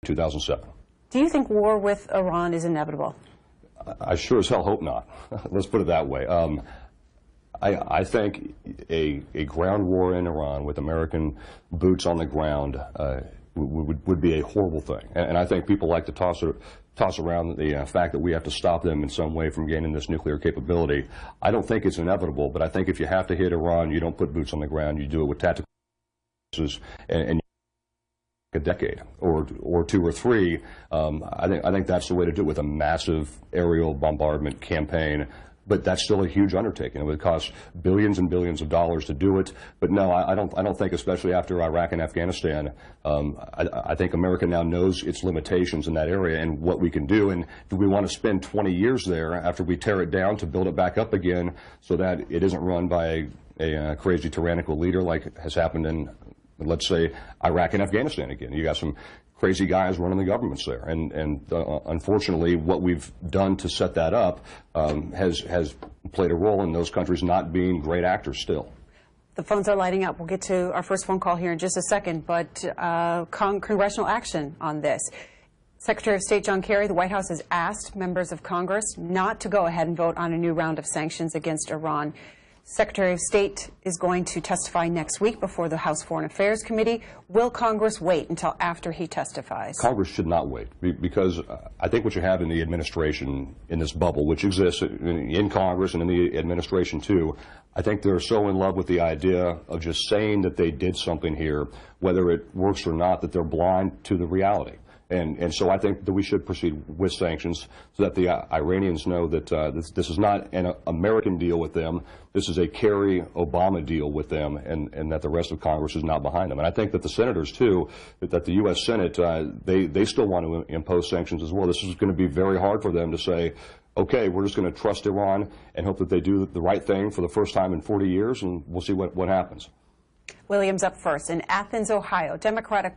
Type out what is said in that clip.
2007. Do you think war with Iran is inevitable? I sure as hell hope not. Let's put it that way. I think a ground war in Iran with American boots on the ground would be a horrible thing. And I think people like to toss around the fact that we have to stop them in some way from gaining this nuclear capability. I don't think it's inevitable, but I think if you have to hit Iran, you don't put boots on the ground. You do it with tactical and a decade or two or three. I think that's the way to do it, with a massive aerial bombardment campaign. But that's still a huge undertaking. It would cost billions and billions of dollars to do it. But no, I don't think, especially after Iraq and Afghanistan, I think America now knows its limitations in that area and what we can do. And do we want to spend 20 years there after we tear it down to build it back up again so that it isn't run by a crazy tyrannical leader like has happened in, let's say, Iraq and Afghanistan again? You got some crazy guys running the governments there, and unfortunately, what we've done to set that up has played a role in those countries not being great actors still. The phones are lighting up. We'll get to our first phone call here in just a second, but congressional action on this. Secretary of State John Kerry, the White House has asked members of Congress not to go ahead and vote on a new round of sanctions against Iran. Secretary of State is going to testify next week before the House Foreign Affairs Committee. Will Congress wait until after he testifies? Congress should not wait, because I think what you have in the administration, in this bubble, which exists in Congress and in the administration too, I think they're so in love with the idea of just saying that they did something here, whether it works or not, that they're blind to the reality. And so I think that we should proceed with sanctions so that the Iranians know that this is not an American deal with them. This is a Kerry-Obama deal with them, and that the rest of Congress is not behind them. And I think that the senators, too, that the U.S. Senate, they still want to impose sanctions as well. This is going to be very hard for them to say, okay, we're just going to trust Iran and hope that they do the right thing for the first time in 40 years, and we'll see what happens. William's up first. In Athens, Ohio, Democratic